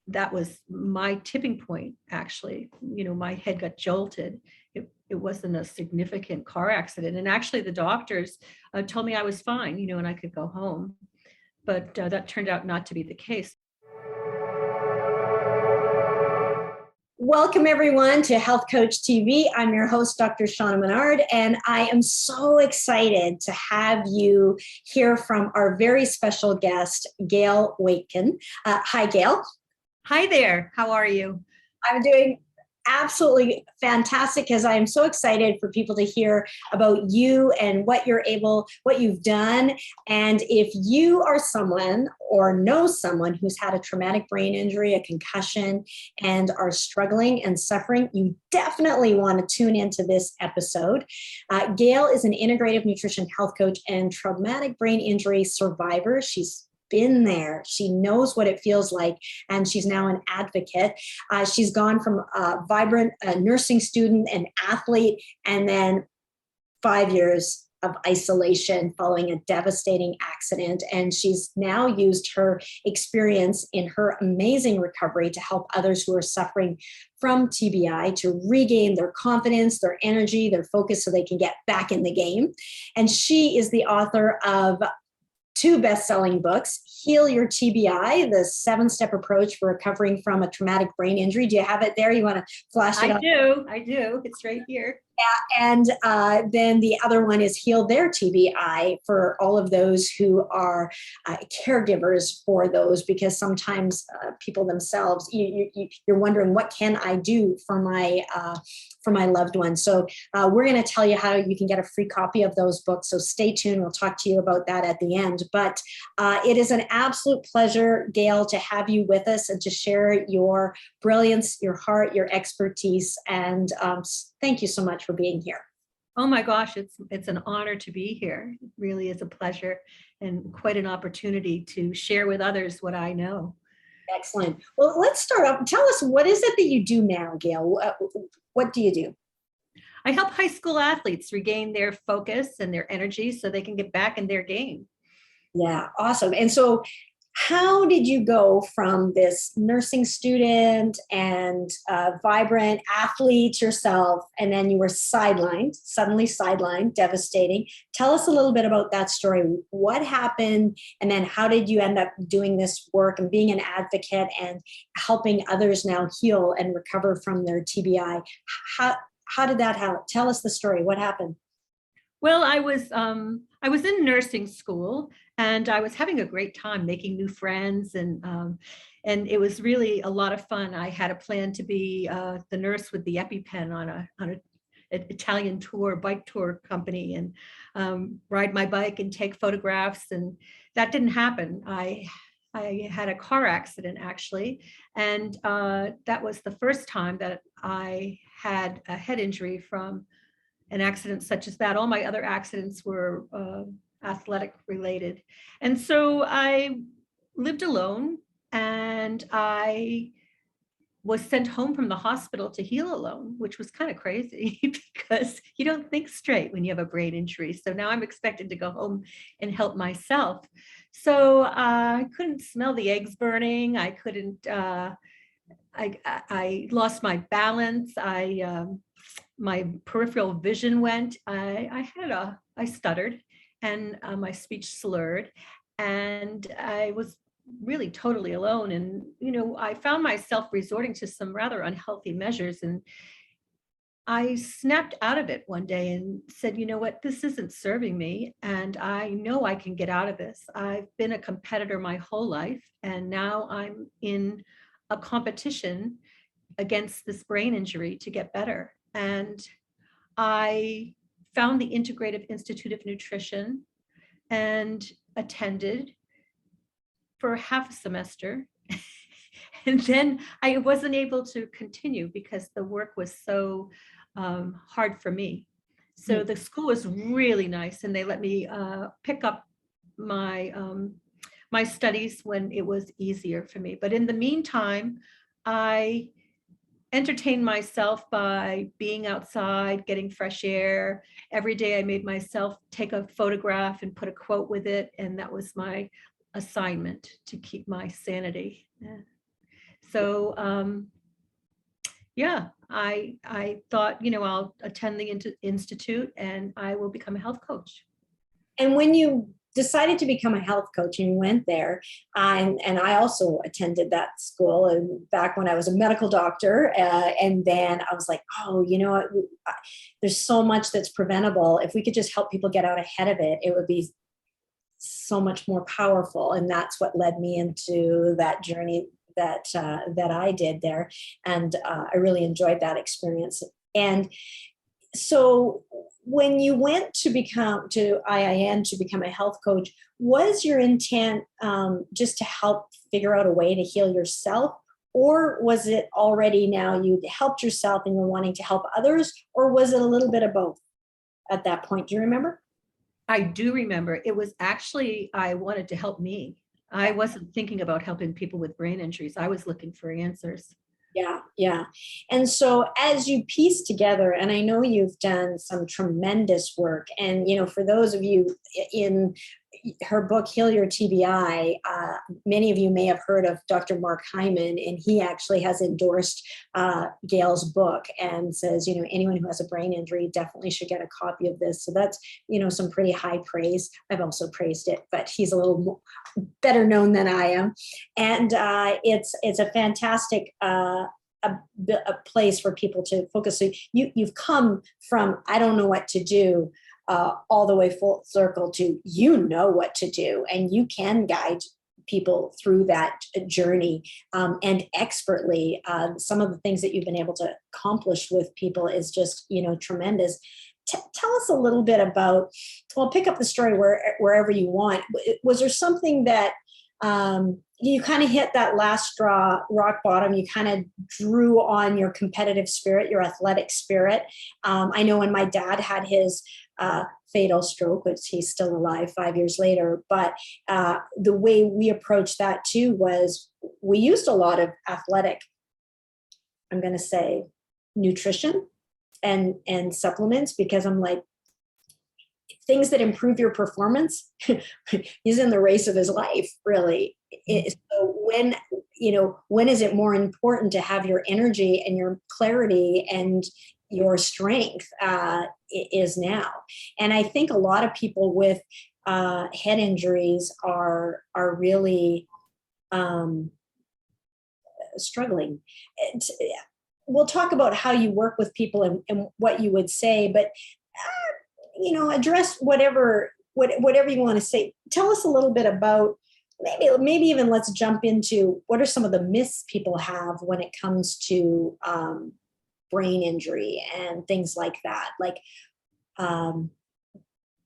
that was my tipping point, actually. My head got jolted. It wasn't a significant car accident. And actually the doctors told me I was fine, and I could go home. But that turned out not to be the case. Welcome everyone to Health Coach TV. I'm your host, Dr. Shauna Menard, and I am so excited to have you hear from our very special guest, Gail Waitkun. Hi, Gail. Hi there. How are you? I'm doing absolutely fantastic because I am so excited for people to hear about you and what you've done. And if you are someone or know someone who's had a traumatic brain injury, a concussion, and are struggling and suffering, you definitely want to tune into this episode. Gail is an integrative nutrition health coach and traumatic brain injury survivor. She's been there. She knows what it feels like, and she's now an advocate. She's gone from a vibrant nursing student and athlete, and then 5 years of isolation following a devastating accident. And she's now used her experience in her amazing recovery to help others who are suffering from TBI to regain their confidence, their energy, their focus so they can get back in the game. And she is the author of 2 best-selling books, Heal Your TBI, the 7-step approach for recovering from a traumatic brain injury. Do you have it there? You want to flash it up? I do. It's right here. Yeah, and then the other one is Heal Their TBI for all of those who are caregivers for those, because sometimes people themselves, you're wondering, what can I do for my loved one? So we're going to tell you how you can get a free copy of those books. So stay tuned. We'll talk to you about that at the end. But it is an absolute pleasure, Gail, to have you with us and to share your brilliance, your heart, your expertise. And thank you so much for being here. Oh my gosh, it's an honor to be here. It really is a pleasure and quite an opportunity to share with others what I know. Excellent. Well, let's start off. Tell us, what is it that you do now, Gail? What do you do? I help high school athletes regain their focus and their energy so they can get back in their game. Yeah, awesome. And so how did you go from this nursing student and vibrant athlete yourself, and then you were suddenly sidelined, devastating? Tell us a little bit about that story. What happened, and then how did you end up doing this work and being an advocate and helping others now heal and recover from their TBI? How did that happen? Tell us the story. What happened? Well, I was in nursing school, and I was having a great time making new friends, and it was really a lot of fun. I had a plan to be the nurse with the EpiPen on an Italian bike tour company, and ride my bike and take photographs, and that didn't happen. I had a car accident, actually, and that was the first time that I had a head injury from an accident such as that. All my other accidents were athletic related. And so I lived alone, and I was sent home from the hospital to heal alone, which was kind of crazy because you don't think straight when you have a brain injury. So now I'm expected to go home and help myself. So I couldn't smell the eggs burning. I couldn't, I lost my balance. My peripheral vision went. I stuttered, and my speech slurred, and I was really totally alone. And, I found myself resorting to some rather unhealthy measures, and I snapped out of it one day and said, you know what, this isn't serving me, and I know I can get out of this. I've been a competitor my whole life, and now I'm in a competition against this brain injury to get better. And I found the Integrative Institute of Nutrition and attended for half a semester. And then I wasn't able to continue because the work was so hard for me. So the school was really nice, and they let me pick up my my studies when it was easier for me. But in the meantime, I entertained myself by being outside, getting fresh air. Every day I made myself take a photograph and put a quote with it, and that was my assignment to keep my sanity. So yeah, I thought, I'll attend the institute and I will become a health coach. And when you decided to become a health coach and you went there, and I also attended that school, and back when I was a medical doctor, and then I was like, oh, you know what? There's so much that's preventable. If we could just help people get out ahead of it, it would be so much more powerful. And that's what led me into that journey that I did there, and I really enjoyed that experience. And so when you went to become to IIN to become a health coach, was your intent just to help figure out a way to heal yourself, or was it already now you helped yourself and you're wanting to help others, or was it a little bit of both at that point? Do you remember? I do remember it was actually, I wanted to help me. I wasn't thinking about helping people with brain injuries. I was looking for answers. Yeah, yeah. And so as you piece together, and I know you've done some tremendous work, and for those of you in her book, Heal Your TBI, many of you may have heard of Dr. Mark Hyman, and he actually has endorsed Gail's book and says, anyone who has a brain injury definitely should get a copy of this. So that's, some pretty high praise. I've also praised it, but he's a little more, better known than I am. And it's a fantastic a place for people to focus. So you've come from, I don't know what to do, all the way full circle to, what to do, and you can guide people through that journey, and expertly. Some of the things that you've been able to accomplish with people is just, tremendous. Tell us a little bit about, well, pick up the story wherever you want. Was there something that you kind of hit that last straw, rock bottom? You kind of drew on your competitive spirit, your athletic spirit. I know when my dad had his fatal stroke, which he's still alive 5 years later, but the way we approached that too was we used a lot of athletic, I'm going to say, nutrition and supplements, because I'm like, things that improve your performance. He's in the race of his life, really. So when is it more important to have your energy and your clarity and your strength? Is now. And I think a lot of people with head injuries are really struggling. We'll talk about how you work with people and what you would say, but address whatever you want to say. Tell us a little bit about, maybe even let's jump into what are some of the myths people have when it comes to brain injury and things like that. Like,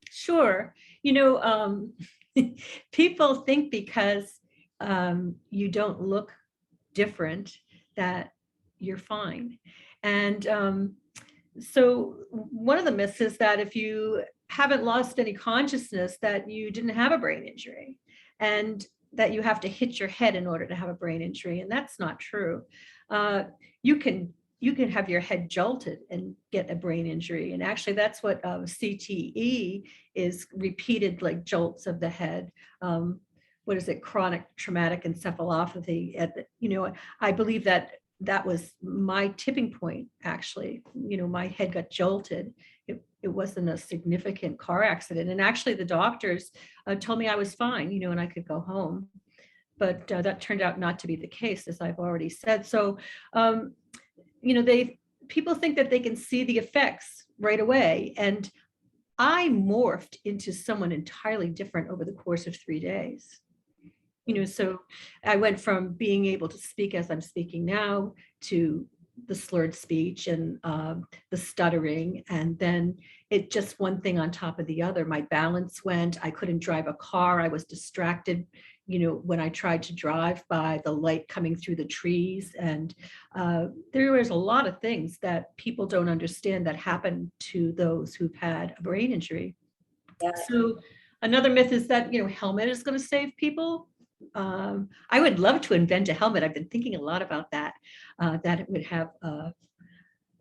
sure. People think because you don't look different that you're fine. And so one of the myths is that if you haven't lost any consciousness, that you didn't have a brain injury, and that you have to hit your head in order to have a brain injury. And that's not true. You can have your head jolted and get a brain injury. And actually that's what CTE is, repeated like jolts of the head. What is it? Chronic traumatic encephalopathy. I believe that was my tipping point, actually. My head got jolted. It wasn't a significant car accident. And actually the doctors told me I was fine, and I could go home. But that turned out not to be the case, as I've already said. So, people think that they can see the effects right away. And I morphed into someone entirely different over the course of 3 days. So I went from being able to speak as I'm speaking now to the slurred speech and the stuttering. And then it just one thing on top of the other. My balance went. I couldn't drive a car. I was distracted, when I tried to drive, by the light coming through the trees. And there was a lot of things that people don't understand that happen to those who've had a brain injury. yeah. So another myth is that, helmet is going to save people. I would love to invent a helmet. I've been thinking a lot about that, that it would have a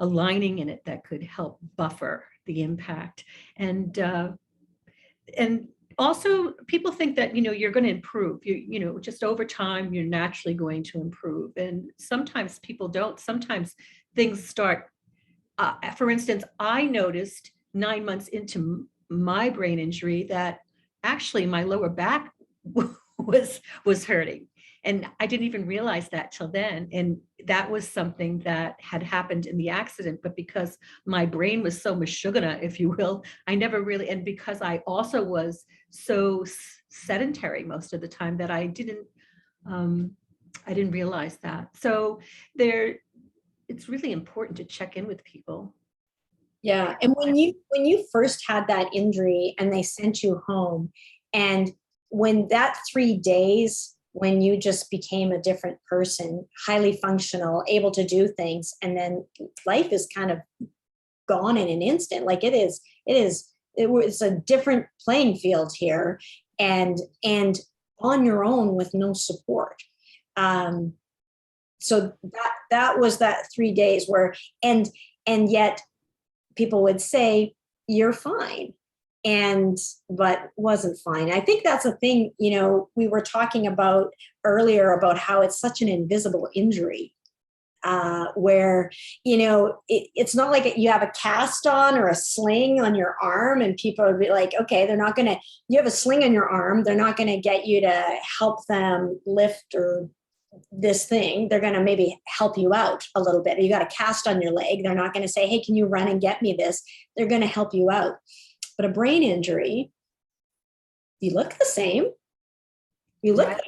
lining in it that could help buffer the impact. And also people think that, you're going to improve. Just over time, you're naturally going to improve. And sometimes people don't. Sometimes things start. For instance, I noticed 9 months into my brain injury that actually my lower back was hurting. And I didn't even realize that till then. And that was something that had happened in the accident. But because my brain was so mashugana, if you will, I never really, and because I also was so sedentary most of the time, that I didn't realize that. So it's really important to check in with people. Yeah. And when you first had that injury and they sent you home, and when that 3 days, when you just became a different person, highly functional, able to do things, and then life is kind of gone in an instant. Like it was a different playing field here, and on your own with no support. So that was that 3 days where, and yet people would say you're fine, but wasn't fine. I think that's a thing, we were talking about earlier about how it's such an invisible injury, where, it's not like you have a cast on or a sling on your arm and people would be like, okay, you have a sling on your arm. They're not going to get you to help them lift or this thing. They're going to maybe help you out a little bit. You got a cast on your leg. They're not going to say, hey, can you run and get me this? They're going to help you out. But a brain injury, you look the same. You look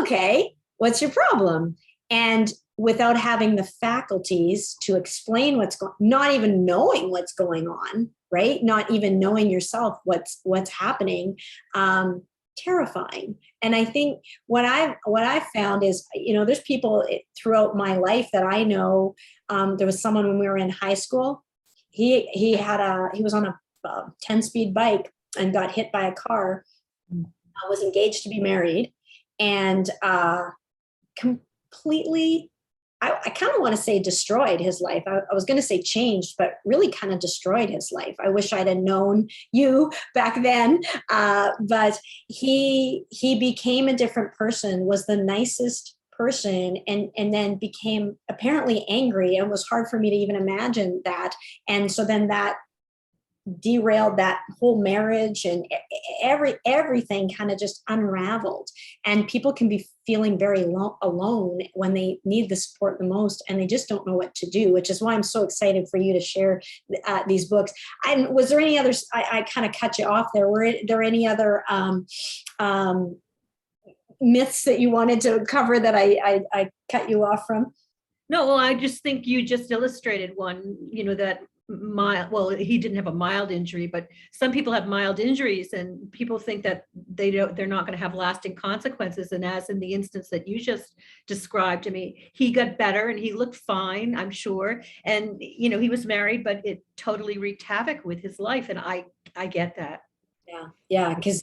okay. What's your problem? And without having the faculties to explain not even knowing what's going on, right? Not even knowing yourself what's happening, terrifying. And I think what I've found is, there's people throughout my life that I know. There was someone when we were in high school. He was on a 10-speed bike and got hit by a car. Was engaged to be married, and completely, I kind of want to say destroyed his life. I was going to say changed, but really kind of destroyed his life. I wish I'd have known you back then. But he became a different person, was the nicest person, and then became apparently angry. It was hard for me to even imagine that. And so then that derailed that whole marriage, and everything kind of just unraveled. And people can be feeling very alone when they need the support the most, and they just don't know what to do, which is why I'm so excited for you to share these books. And was there any others? I kind of cut you off there. Were there any other myths that you wanted to cover that I cut you off from? No, well, I just think you just illustrated one, that he didn't have a mild injury, but some people have mild injuries and people think that they're not going to have lasting consequences. And as in the instance that you just described, he got better and he looked fine, I'm sure. And, he was married, but it totally wreaked havoc with his life. And I get that. Yeah. Because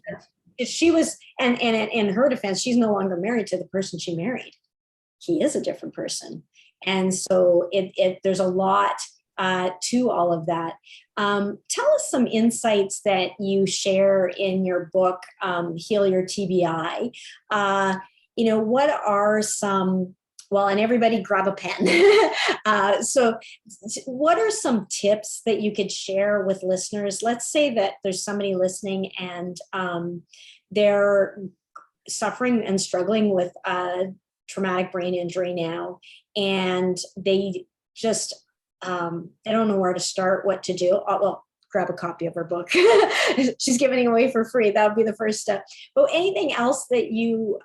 she was, and in her defense, she's no longer married to the person she married. He is a different person. And so there's a lot to all of that. Tell us some insights that you share in your book, Heal Your TBI. What are some, and everybody grab a pen. So what are some tips that you could share with listeners? Let's say that there's somebody listening and they're suffering and struggling with traumatic brain injury now, and they just they don't know where to start, what to do. Grab a copy of her book. She's giving it away for free. That would be the first step. But anything else that you,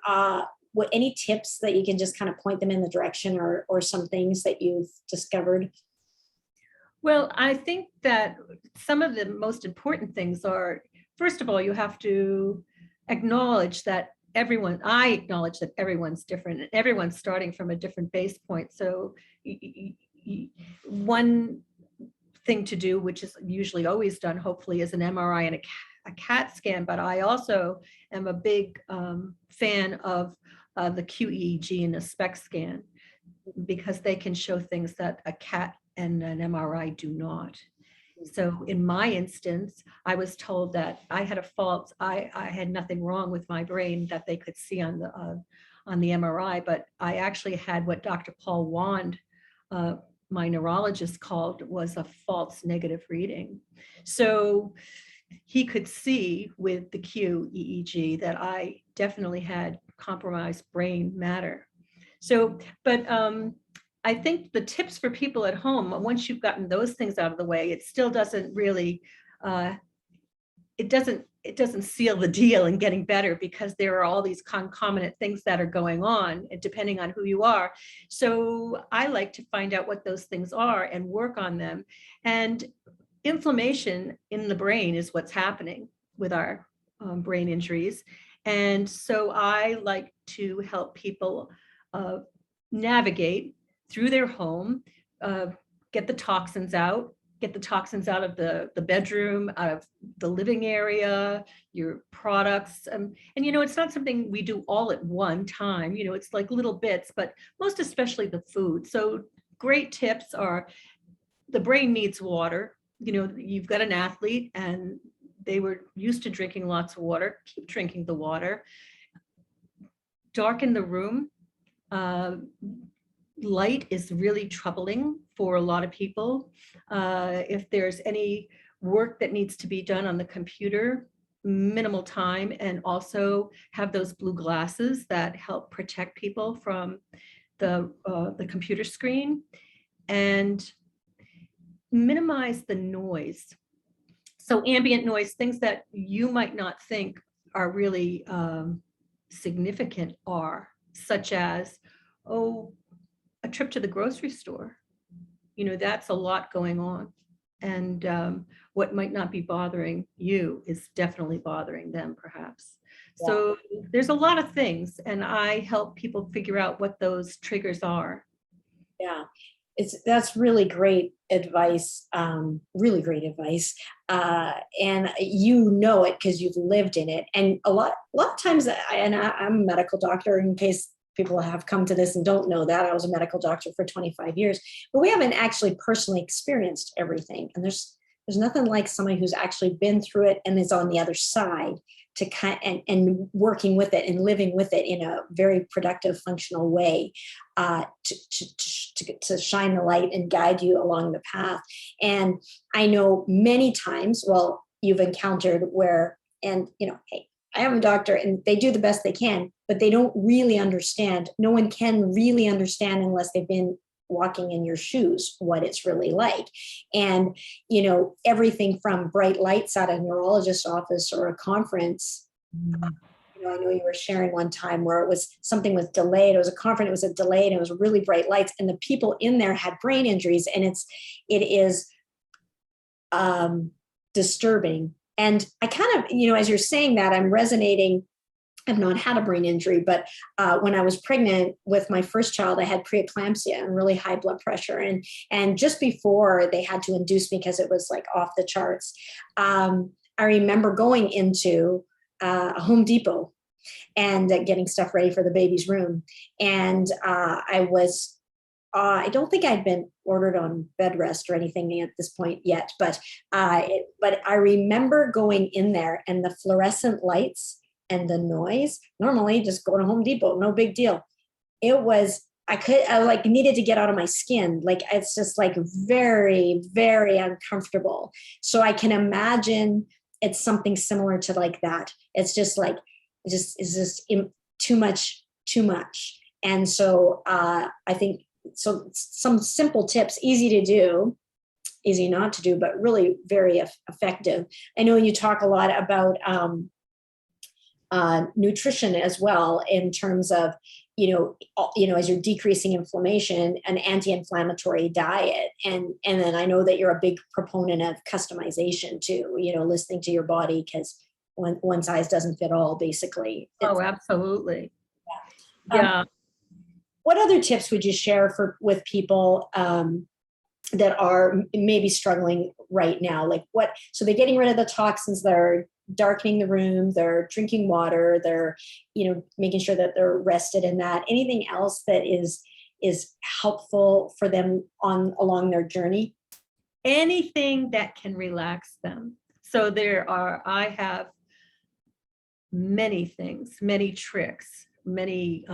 any tips that you can just kind of point them in the direction, or some things that you've discovered? Well, I think that some of the most important things are, first of all, you have to acknowledge that I acknowledge that everyone's different and everyone's starting from a different base point. So one thing to do, which is usually always done, hopefully, is an MRI and a CAT scan. But I also am a big fan of the QEEG and a SPECT scan, because they can show things that a CAT and an MRI do not. So in my instance, I was told that I had a fault. I had nothing wrong with my brain that they could see on the MRI, but I actually had what Dr. Paul Wand, uh, my neurologist, called was a false negative reading. So he could see with the QEEG that I definitely had compromised brain matter. So, but I think the tips for people at home, once you've gotten those things out of the way, it still doesn't really, it doesn't seal the deal in getting better, because there are all these concomitant things that are going on depending on who you are. So I like to find out what those things are and work on them. And inflammation in the brain is what's happening with our brain injuries. And so I like to help people navigate through their home, get the toxins out, of the bedroom, out of the living area, your products. And it's not something we do all at one time, it's like little bits, but most especially the food. So great tips are: the brain needs water. You've got an athlete and they were used to drinking lots of water. Keep drinking the water. Darken the room. Light is really troubling for a lot of people. If there's any work that needs to be done on the computer, minimal time, and also have those blue glasses that help protect people from the computer screen, and minimize the noise. So ambient noise, things that you might not think are really significant, are such as, a trip to the grocery store. That's a lot going on. And what might not be bothering you is definitely bothering them, perhaps. Yeah. So there's a lot of things, and I help people figure out what those triggers are. Yeah, that's really great advice. Really great advice, and you know it because you've lived in it. And a lot of times, I'm a medical doctor. In case people have come to this and don't know that, I was a medical doctor for 25 years, but we haven't actually personally experienced everything. And there's nothing like somebody who's actually been through it and is on the other side to and working with it and living with it in a very productive, functional way, to shine the light and guide you along the path. And I know many times, well, you've encountered where, and hey, I am a doctor and they do the best they can, but they don't really understand. No one can really understand unless they've been walking in your shoes, what it's really like. And, everything from bright lights at a neurologist's office or a conference. I know you were sharing one time where something was delayed. It was a conference, it was a delayed, and it was really bright lights, and the people in there had brain injuries, and it is disturbing. And I kind of, as you're saying that, I'm resonating. I've not had a brain injury, but when I was pregnant with my first child, I had preeclampsia and really high blood pressure. And just before they had to induce me because it was like off the charts, I remember going into a Home Depot and getting stuff ready for the baby's room. And I don't think I'd been ordered on bed rest or anything at this point yet, but I remember going in there and the fluorescent lights and the noise. Normally just go to Home Depot, no big deal. It was, I like needed to get out of my skin. Like, it's just like very, very uncomfortable. So I can imagine it's something similar to like that. It's just like, it's just too much. And so I think, so some simple tips, easy to do, easy not to do, but really very effective. I know you talk a lot about nutrition as well, in terms of, as you're decreasing inflammation, an anti-inflammatory diet. And then I know that you're a big proponent of customization too, listening to your body, because one size doesn't fit all, basically. Oh, absolutely. Yeah. What other tips would you share with people that are maybe struggling right now? Like so they're getting rid of the toxins, they're darkening the room, they're drinking water, they're, making sure that they're rested in that. Anything else that is helpful for them along their journey? anything that can relax them. So I have many things, many tricks, many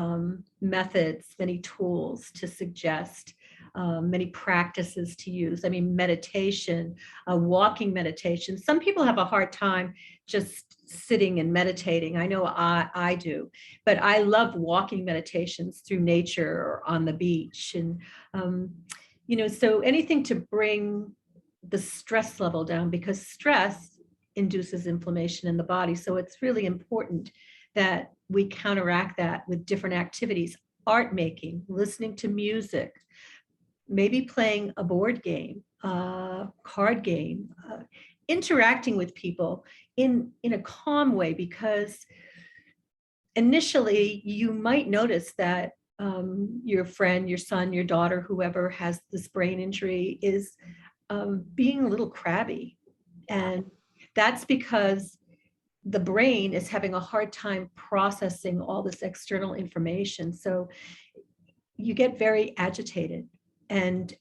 methods, many tools to suggest, many practices to use. I mean, meditation, walking meditation. Some people have a hard time just sitting and meditating. I know I do, but I love walking meditations through nature or on the beach. And, so anything to bring the stress level down, because stress induces inflammation in the body. So it's really important that we counteract that with different activities, art making, listening to music, maybe playing a board game, card game, interacting with people in a calm way, because initially you might notice that your friend, your son, your daughter, whoever has this brain injury is being a little crabby. And that's because the brain is having a hard time processing all this external information. So you get very agitated, and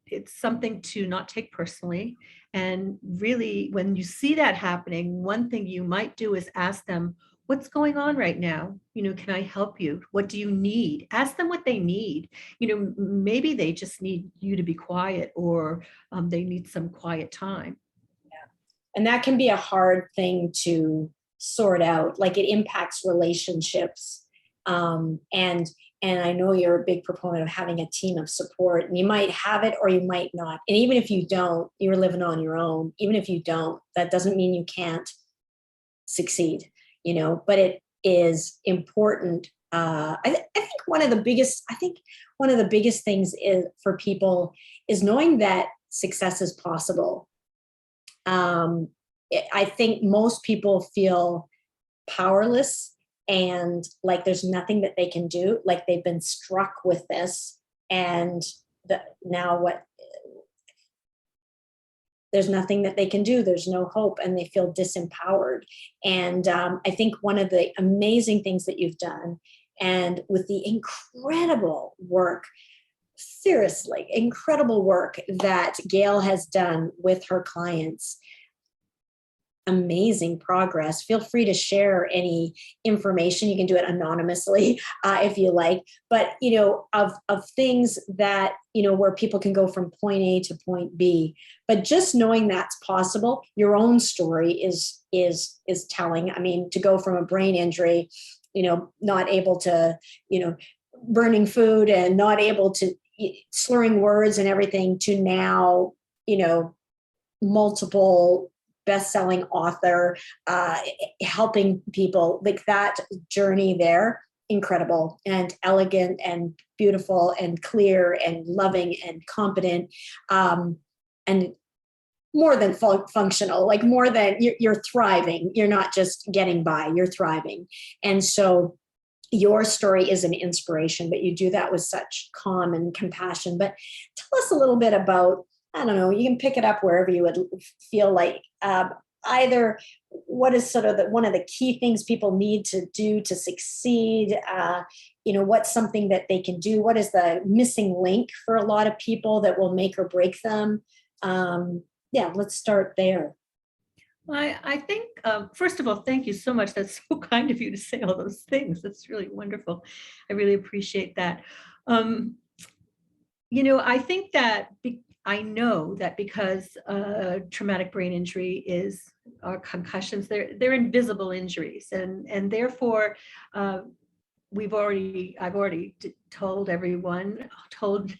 it's something to not take personally. And really, when you see that happening, one thing you might do is ask them, what's going on right now? Can I help you? What do you need? Ask them what they need. Maybe they just need you to be quiet, or they need some quiet time. And that can be a hard thing to sort out. Like, it impacts relationships. And I know you're a big proponent of having a team of support, and you might have it or you might not. And even if you don't, you're living on your own. Even if you don't, that doesn't mean you can't succeed, but it is important. I think one of the biggest things is for people is knowing that success is possible. I think most people feel powerless and like there's nothing that they can do, like they've been struck with this, and now what? There's nothing that they can do. There's no hope, and they feel disempowered. And I think one of the amazing things that you've done, and with the incredible work, seriously, incredible work that Gail has done with her clients, amazing progress. Feel free to share any information. You can do it anonymously if you like, but of things that where people can go from point A to point B. But just knowing that's possible, your own story is telling. I mean, to go from a brain injury, not able to, burning food and not able to slurring words and everything, to now, multiple best-selling author, helping people, like that journey there, incredible and elegant and beautiful and clear and loving and competent, and more than functional, like more than you're thriving. You're not just getting by, you're thriving. And so your story is an inspiration, but you do that with such calm and compassion. But tell us a little bit about, I don't know, you can pick it up wherever you would feel like, either what is sort of one of the key things people need to do to succeed, what's something that they can do, what is the missing link for a lot of people that will make or break them. Let's start there. Well, I think, first of all, thank you so much. That's so kind of you to say all those things. That's really wonderful. I really appreciate that. I think that I know that because traumatic brain injury are concussions, they're invisible injuries, and therefore I've already told everyone, told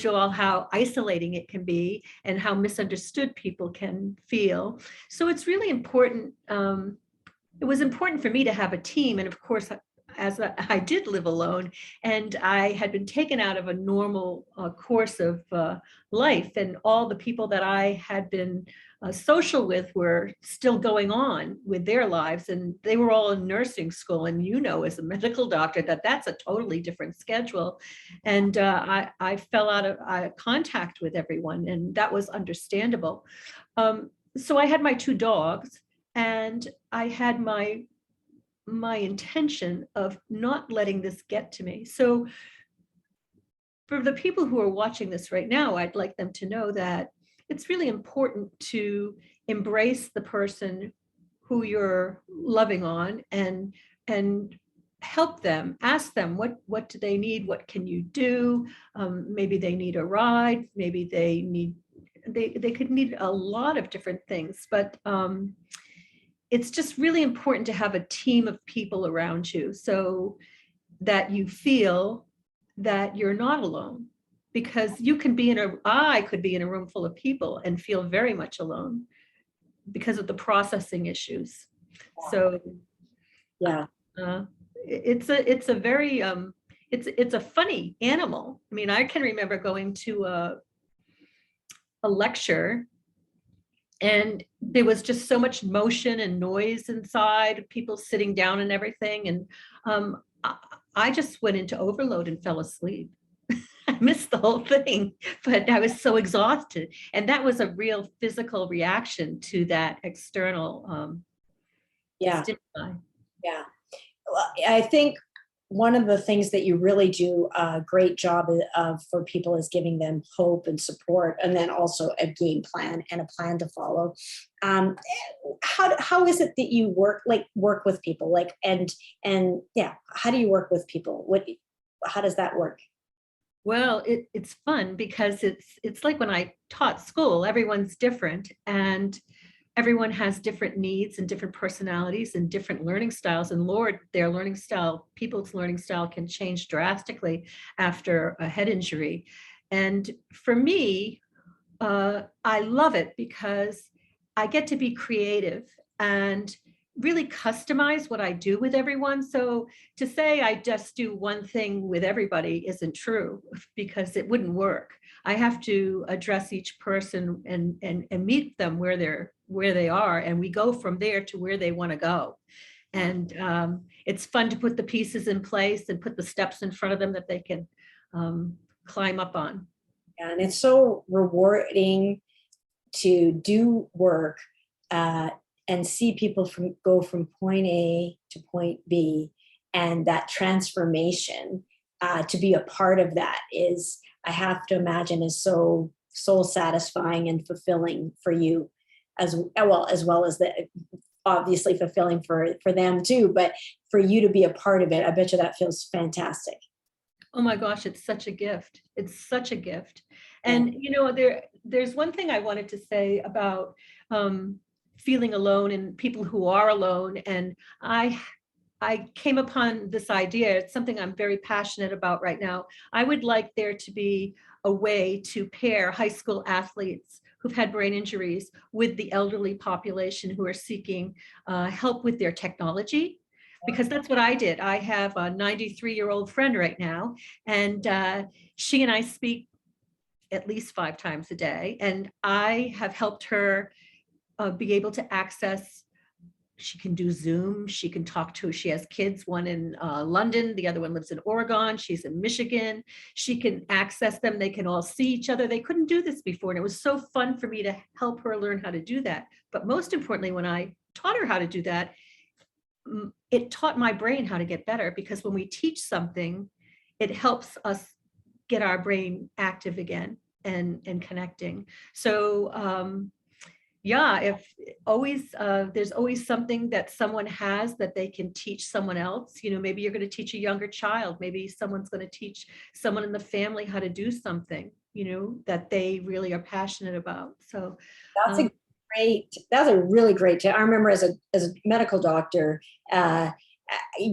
you all how isolating it can be and how misunderstood people can feel. So it's really important. It was important for me to have a team, and of course, as I did live alone, and I had been taken out of a normal course of life, and all the people that I had been social with were still going on with their lives, and they were all in nursing school. And as a medical doctor, that's a totally different schedule. And I fell out of contact with everyone, and that was understandable. So I had my 2 dogs, and I had my intention of not letting this get to me. So for the people who are watching this right now, I'd like them to know that it's really important to embrace the person who you're loving on, and help them, ask them what do they need, what can you do. Maybe they need a ride, maybe they could need a lot of different things, but it's just really important to have a team of people around you so that you feel that you're not alone, because you can be I could be in a room full of people and feel very much alone because of the processing issues. So Yeah. it's a very it's a funny animal. I mean, I can remember going to a lecture, and there was just so much motion and noise inside, people sitting down and everything, and I just went into overload and fell asleep. I missed the whole thing, but I was so exhausted, and that was a real physical reaction to that external Yeah. stimuli. Yeah. Well, I think one of the things that you really do a great job of for people is giving them hope and support, and then also a game plan and a plan to follow. How is it that you work with people, and yeah, how do you work with people? How does that work? Well, it's fun because it's like when I taught school, everyone's different, and everyone has different needs and different personalities and different learning styles. And Lord, people's learning style can change drastically after a head injury. And for me, I love it because I get to be creative and really customize what I do with everyone. So to say I just do one thing with everybody isn't true, because it wouldn't work. I have to address each person and meet them where they are, and we go from there to where they want to go. And it's fun to put the pieces in place and put the steps in front of them that they can climb up on. And it's so rewarding to do work and see people go from point A to point B, and that transformation. To be a part of that is, I have to imagine, is so soul satisfying and fulfilling for you, as well as the obviously fulfilling for them too. But for you to be a part of it, I bet you that feels fantastic. Oh my gosh, it's such a gift. It's such a gift. Yeah. And there's one thing I wanted to say about feeling alone and people who are alone. And I came upon this idea. It's something I'm very passionate about right now. I would like there to be a way to pair high school athletes who've had brain injuries with the elderly population who are seeking help with their technology. Because that's what I did. I have a 93-year-old friend right now, and she and I speak at least 5 times a day. And I have helped her be able to access. She can do Zoom. She can talk to. She has kids. One in London. The other one lives in Oregon. She's in Michigan. She can access them. They can all see each other. They couldn't do this before, and it was so fun for me to help her learn how to do that. But most importantly, when I taught her how to do that, it taught my brain how to get better, because when we teach something, it helps us get our brain active again and connecting. So yeah, if always there's always something that someone has that they can teach someone else. Maybe you're going to teach a younger child. Maybe someone's going to teach someone in the family how to do something, that they really are passionate about. So that's a really great tip. I remember as a medical doctor,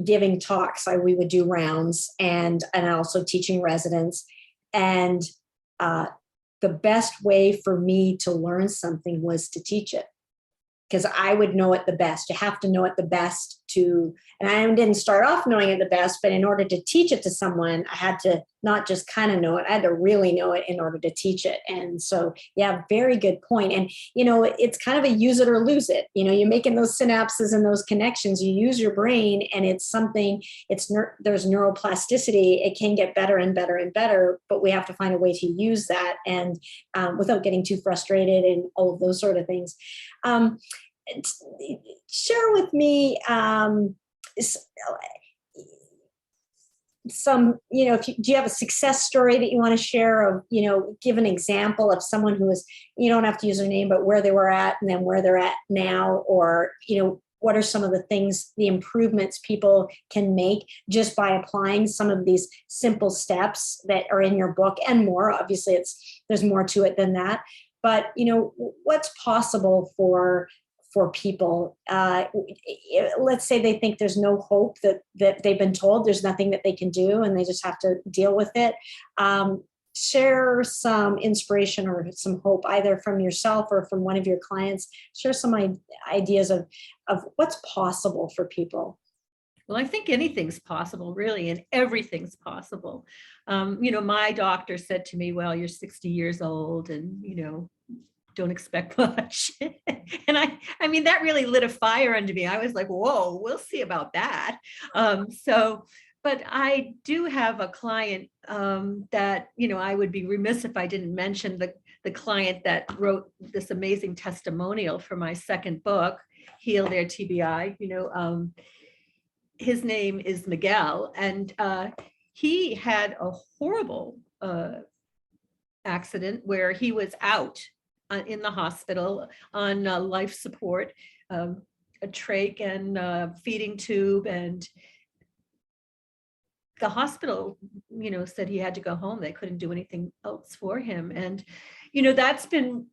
giving talks. We would do rounds and also teaching residents. And the best way for me to learn something was to teach it, because I would know it the best. You have to know it the best and I didn't start off knowing it the best, but in order to teach it to someone, I had to not just kind of know it, I had to really know it in order to teach it. And so, yeah, very good point. And, it's kind of a use it or lose it. You're making those synapses and those connections, you use your brain, and it's something, there's neuroplasticity. It can get better and better and better, but we have to find a way to use that, and without getting too frustrated and all of those sort of things. Share with me some, if do you have a success story that you want to share, of, give an example of someone who is, you don't have to use their name, but where they were at and then where they're at now, or, what are some of the things, the improvements people can make just by applying some of these simple steps that are in your book and more? Obviously, there's more to it than that. But, what's possible for people? Let's say they think there's no hope, that they've been told there's nothing that they can do and they just have to deal with it. Share some inspiration or some hope, either from yourself or from one of your clients. Share some ideas of what's possible for people. Well, I think anything's possible, really, and everything's possible. My doctor said to me, well, you're 60 years old and, don't expect much. And I mean, that really lit a fire under me. I was like, whoa, we'll see about that. But I do have a client that, I would be remiss if I didn't mention the client that wrote this amazing testimonial for my second book, Heal Their TBI. His name is Miguel, and he had a horrible accident where he was out in the hospital on life support, a trach and feeding tube, and the hospital, said he had to go home. They couldn't do anything else for him. And, that's been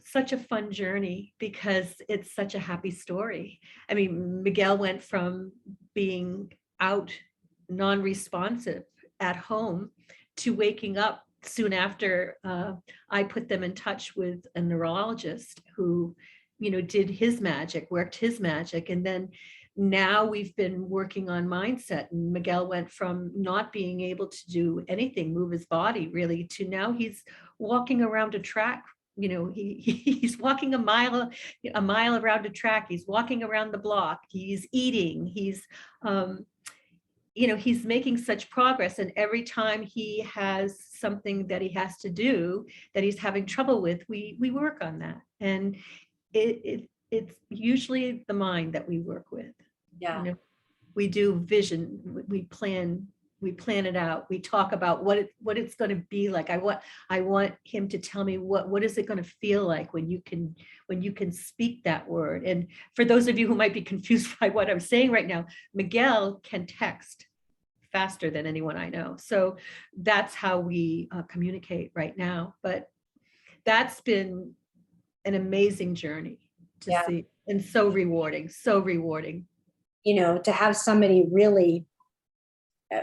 such a fun journey because it's such a happy story. I mean, Miguel went from being out, non-responsive at home, to waking up soon after I put them in touch with a neurologist who, did his magic, worked his magic. And then now we've been working on mindset, and Miguel went from not being able to do anything, move his body really, to now he's walking around a track. He's walking a mile around a track. He's walking around the block. He's eating. He's he's making such progress. And every time he has something that he has to do that he's having trouble with, we work on that. And it's usually the mind that we work with. Yeah. We do vision, we plan it out. We talk about what it's going to be like. I want him to tell me what is it going to feel like when you can speak that word. And for those of you who might be confused by what I'm saying right now, Miguel can text faster than anyone I know. So that's how we communicate right now. But that's been an amazing journey to see, and so rewarding. To have somebody really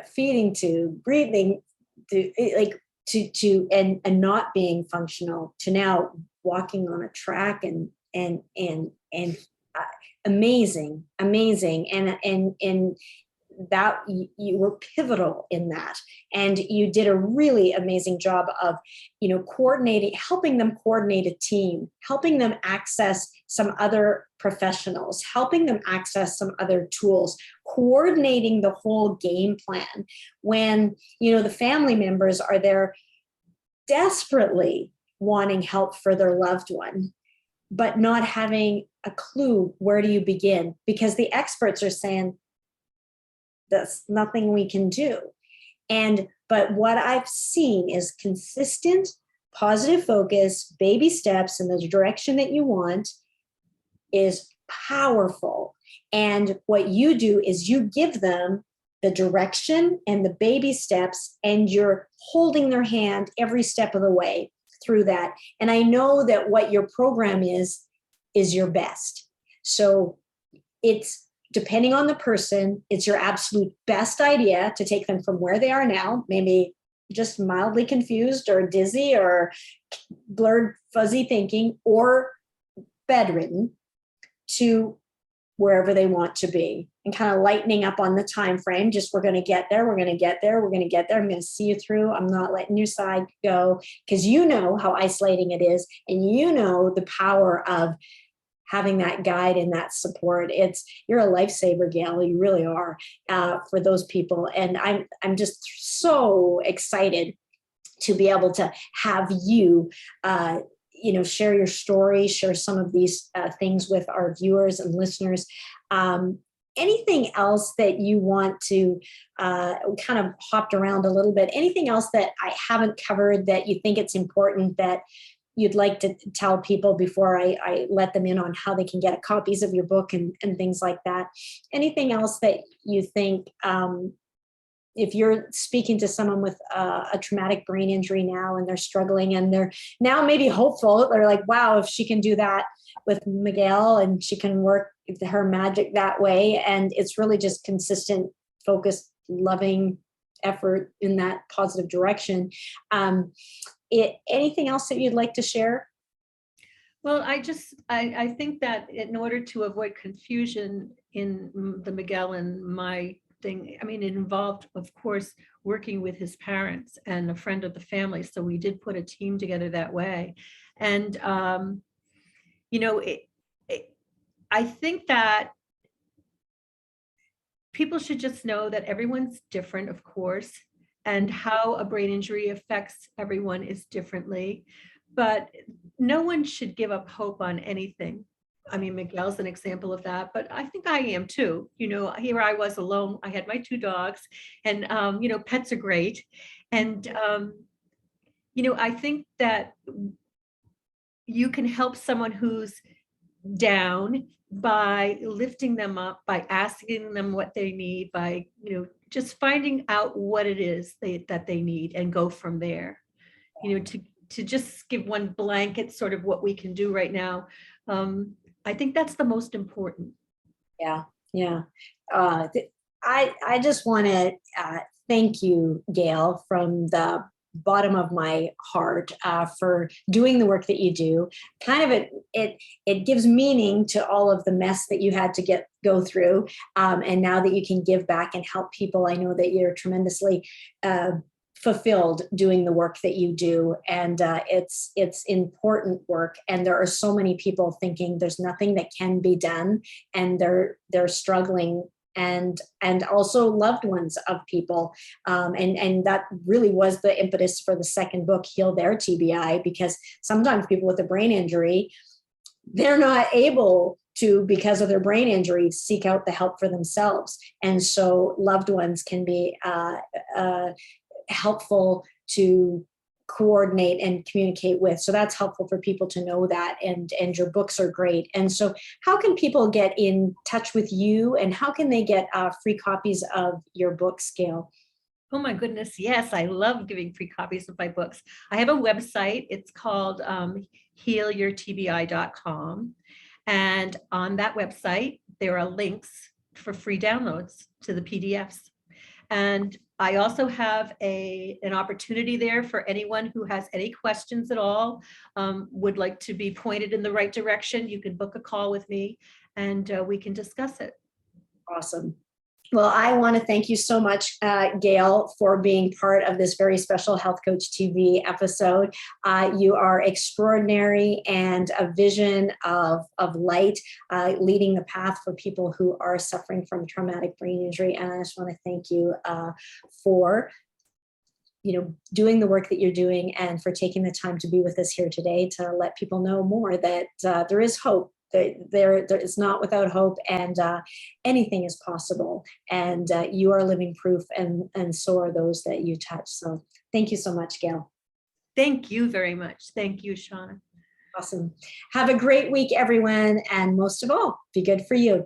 feeding to, breathing to, and not being functional, to now walking on a track and amazing. And that you were pivotal in that, and you did a really amazing job of coordinating, helping them coordinate a team, helping them access some other professionals, helping them access some other tools, coordinating the whole game plan when the family members are there desperately wanting help for their loved one, but not having a clue where do you begin, because the experts are saying there's nothing we can do. But what I've seen is consistent, positive focus, baby steps in the direction that you want is powerful. And what you do is you give them the direction and the baby steps, and you're holding their hand every step of the way through that. And I know that what your program is your best. So it's, depending on the person, it's your absolute best idea to take them from where they are now, maybe just mildly confused or dizzy or blurred, fuzzy thinking, or bedridden, to wherever they want to be, and kind of lightening up on the time frame. Just, we're going to get there. We're going to get there. We're going to get there. I'm going to see you through. I'm not letting your side go, because how isolating it is, and the power of having that guide and that support. You're a lifesaver, Gail. You really are, for those people. And I'm just so excited to be able to have you, share your story, share some of these things with our viewers and listeners. anything else that you want to kind of hopped around a little bit, anything else that I haven't covered that you think it's important that you'd like to tell people before I let them in on how they can get copies of your book and things like that? Anything else that you think, if you're speaking to someone with a traumatic brain injury now and they're struggling and they're now maybe hopeful, they're like, wow, if she can do that with Miguel and she can work her magic that way, and it's really just consistent, focused, loving effort in that positive direction. Anything else that you'd like to share? Well, I think that in order to avoid confusion in the Miguel and my thing, I mean, it involved, of course, working with his parents and a friend of the family. So we did put a team together that way. And, you know, I think that people should just know that everyone's different, of course, and how a brain injury affects everyone is differently, but no one should give up hope on anything. I mean, Miguel's an example of that, but I think I am too. You know, here I was alone. I had my 2 dogs, and, you know, pets are great. And, you know, I think that you can help someone who's down by lifting them up, by asking them what they need, by, you know, just finding out what it is that they need and go from there. You know, to just give one blanket sort of what we can do right now. I think that's the most important. Yeah, yeah. I just want to thank you, Gail, from the bottom of my heart for doing the work that you do. Kind of it gives meaning to all of the mess that you had to go through, and now that you can give back and help people, I know that you're tremendously fulfilled doing the work that you do, and it's important work, and there are so many people thinking there's nothing that can be done, and they're struggling, and also loved ones of people, and that really was the impetus for the second book, Heal Their TBI, because sometimes people with a brain injury, they're not able to, because of their brain injury, seek out the help for themselves, and so loved ones can be helpful to coordinate and communicate with. So that's helpful for people to know that, and your books are great. And so how can people get in touch with you, and how can they get free copies of your books, Gail? Oh my goodness, yes, I love giving free copies of my books. I have a website. It's called healyourtbi.com. And on that website, there are links for free downloads to the PDFs. And I also have an opportunity there for anyone who has any questions at all, would like to be pointed in the right direction. You can book a call with me and we can discuss it. Awesome. Well, I want to thank you so much, Gail, for being part of this very special Health Coach TV episode. You are extraordinary, and a vision of light, leading the path for people who are suffering from traumatic brain injury. And I just want to thank you for doing the work that you're doing, and for taking the time to be with us here today to let people know more that there is hope. There is not without hope, and anything is possible, and you are living proof, and so are those that you touch. So thank you so much, Gail. Thank you very much. Thank you, Shauna. Awesome. Have a great week, everyone, and most of all, be good for you.